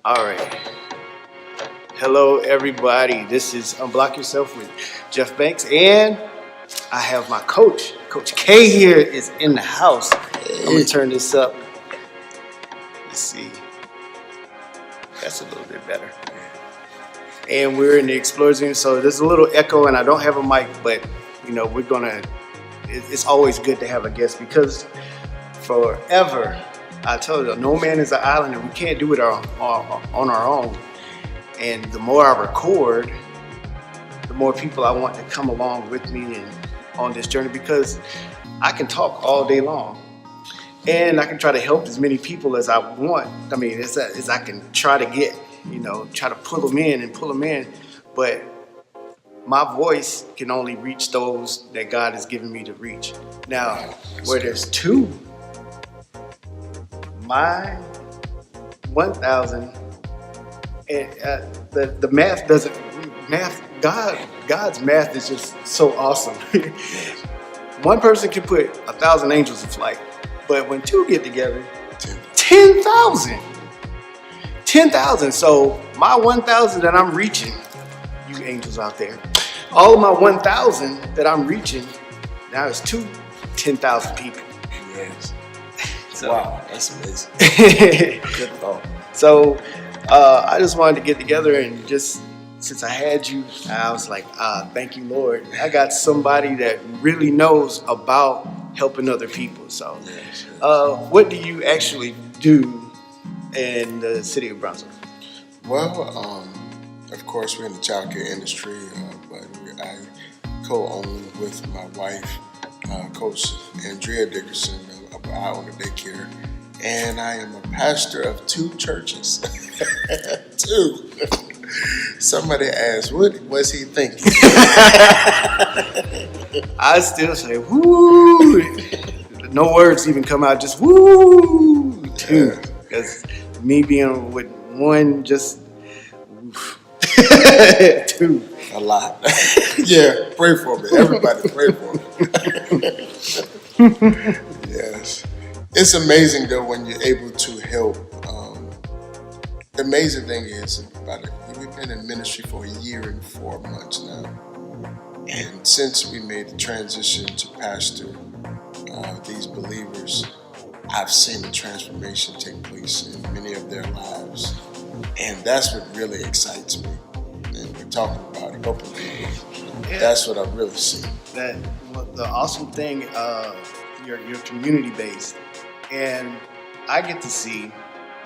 All right. Hello, everybody. This is Unblock Yourself with Jeff Banks, and I have my coach. Coach K here is in the house. I'm going to turn this up. Let's see. That's a little bit better. And we're in the Explorers Room, so there's a little echo, and I don't have a mic, but, we're going to, it's always good to have a guest because forever, I told you, no man is an island, and we can't do it on our own. And the more I record, the more people I want to come along with me and on this journey, because I can talk all day long, and I can try to help as many people as I want. I mean, as I can try to get, try to pull them in. But my voice can only reach those that God has given me to reach. Now, where there's two, my 1,000. And the math doesn't, God's math is just so awesome. One person can put 1,000 angels in flight, but when two get together, 10,000. 10,000. So my 1,000 that I'm reaching, you angels out there, all of my 1,000 that I'm reaching, now it's 10,000 people. Yes. So, wow, that's amazing. Good thought. So I just wanted to get together and just, since I had you, I was like, thank you, Lord. I got somebody that really knows about helping other people. So Yes. what do you actually do in the city of Brunswick? Well, of course, we're in the childcare industry, but I co-own with my wife, Coach Kamau Dickerson, I own a daycare. And I am a pastor of 2 churches. 2. Somebody asked, what was he thinking? I still say, woo. No words even come out, just woo. 2. Because me being with one, just 2. A lot. Yeah, pray for me. Everybody pray for me. Yes. It's amazing though when you're able to help. The amazing thing is we've been in ministry for 1 year and 4 months now, and since we made the transition to pastor these believers, I've seen the transformation take place in many of their lives, and that's what really excites me. And we're talking about helping people. Yeah. That's what I've really seen. The awesome thing, you're community based. And I get to see,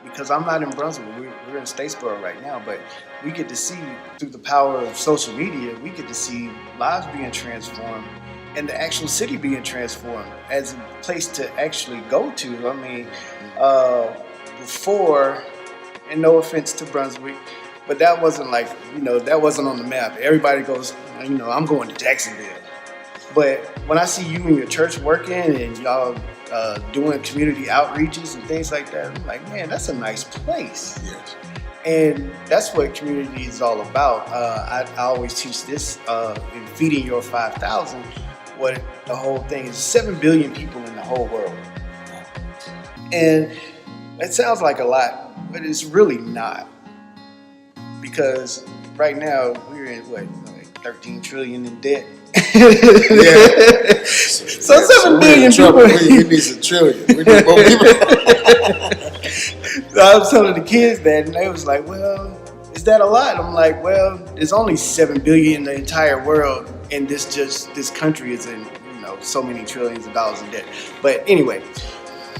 because I'm not in Brunswick, we're in Statesboro right now, but we get to see through the power of social media, we get to see lives being transformed and the actual city being transformed as a place to actually go to. I mean, before, and no offense to Brunswick, but that wasn't that wasn't on the map. Everybody goes, I'm going to Jacksonville. But when I see you and your church working and y'all doing community outreaches and things like that, I'm like, man, that's a nice place. Yes. And that's what community is all about. I always teach this in Feeding Your 5,000. What the whole thing is, 7 billion people in the whole world. And it sounds like a lot, but it's really not. Because right now we're in 13 trillion in debt. Yeah. So 7 billion people. We need some trillion. We need more people. So I was telling the kids that, and they was like, well, is that a lot? I'm like, well, there's only 7 billion in the entire world, and this country is in, so many trillions of dollars in debt. But anyway,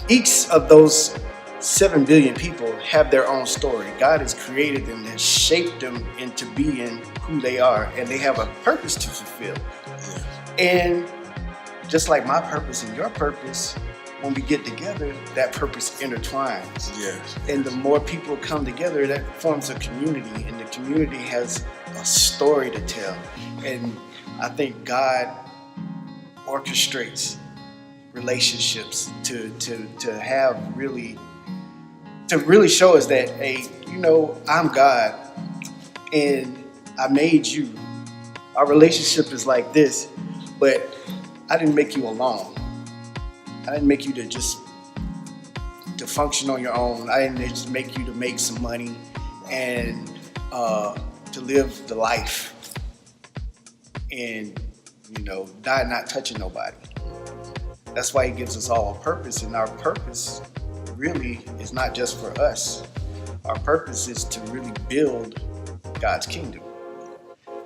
each of those 7 billion people have their own story. God has created them and shaped them into being who they are, and they have a purpose to fulfill. Yes. And just like my purpose and your purpose, when we get together, that purpose intertwines. Yes. And the more people come together, that forms a community, and the community has a story to tell. And I think God orchestrates relationships to really show us that, hey, I'm God and I made you. Our relationship is like this, but I didn't make you alone. I didn't make you to function on your own. I didn't just make you to make some money and to live the life and, die not touching nobody. That's why he gives us all a purpose, and our purpose really is not just for us. Our purpose is to really build God's kingdom.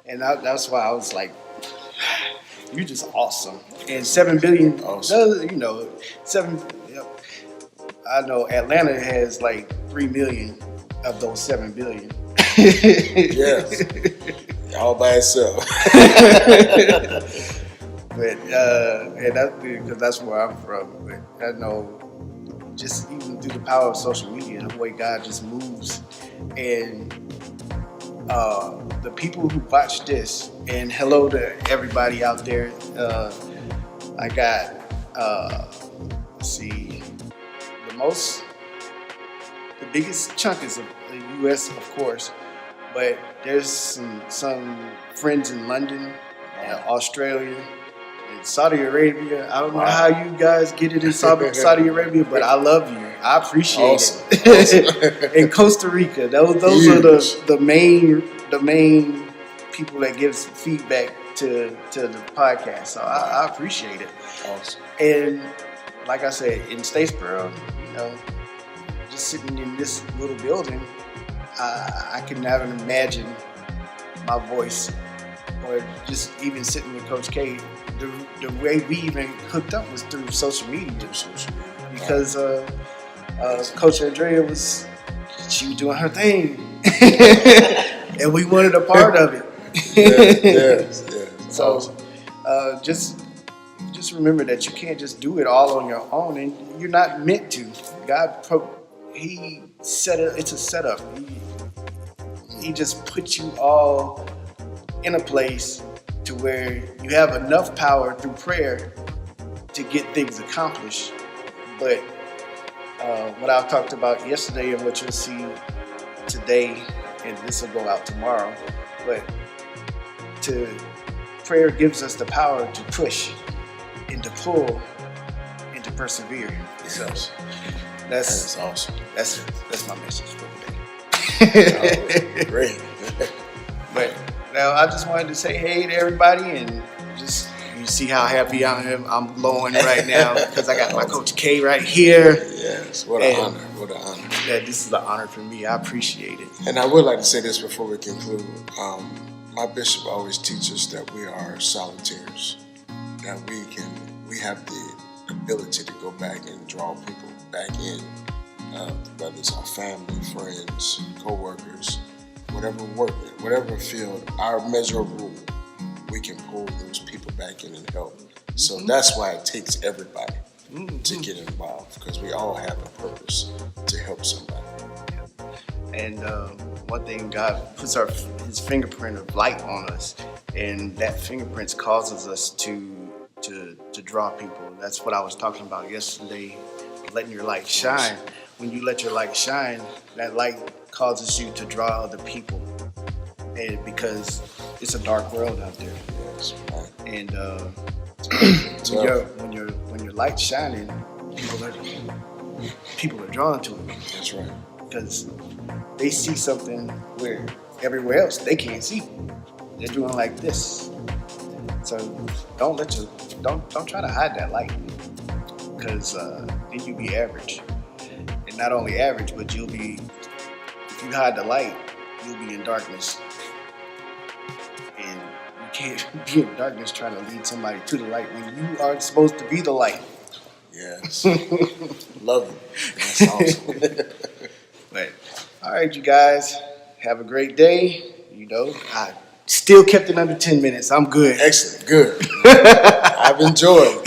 And that's why I was like, you're just awesome. And 7 billion, Awesome. 7, I know Atlanta has like 3 million of those 7 billion. Yes. All by itself. But and that's because that's where I'm from. But I know, just even through the power of social media, the way God just moves, and the people who watch this, and hello to everybody out there. I got let's see, the biggest chunk is the U.S. of course, but there's some friends in London, Australia, and Saudi Arabia. I don't know how you guys get it in Saudi Arabia, but I love you. I appreciate it. Awesome. In Costa Rica, those are the main people that gives feedback to the podcast. So I appreciate it. Awesome. And like I said, in Statesboro, just sitting in this little building, I could never imagine my voice, or just even sitting with Coach K. The way we even hooked up was through social media. Because Coach Andrea was doing her thing, and we wanted a part of it. Yes. So Awesome. just remember that you can't just do it all on your own, and you're not meant to. He set it. It's a setup. He just puts you all in a place to where you have enough power through prayer to get things accomplished. But what I talked about yesterday and what you'll see today, and this will go out tomorrow, but prayer gives us the power to push and to pull and to persevere. So that's awesome. That's my message for today. Great. But now I just wanted to say hey to everybody, and just you see how happy I am. I'm glowing right now because I got my Coach K right here. Yes, what an honor. What an honor. Yeah, this is an honor for me. I appreciate it. And I would like to say this before we conclude. My bishop always teaches that we are solitaires, that we have the ability to go back and draw people back in, whether it's our family, friends, co-workers, whatever work, whatever field, our measure of rule, we can pull those people back in and help. So that's why it takes everybody to get involved, because we all have a purpose to help somebody. And one thing, God puts His fingerprint of light on us, and that fingerprint causes us to draw people. That's what I was talking about yesterday, letting your light shine. When you let your light shine, that light causes you to draw other people, and because it's a dark world out there. Yes, right. And when your light's shining, people are drawn to it. That's right. Because they see something where everywhere else they can't see. They're doing like this. So don't try to hide that light, because then you'll be average. And not only average, but if you hide the light, you'll be in darkness. And you can't be in darkness trying to lead somebody to the light when you are supposed to be the light. Yes. Love it. That's awesome. But all right, you guys, have a great day. I still kept it under 10 minutes. I'm good. Excellent. Good. I've enjoyed.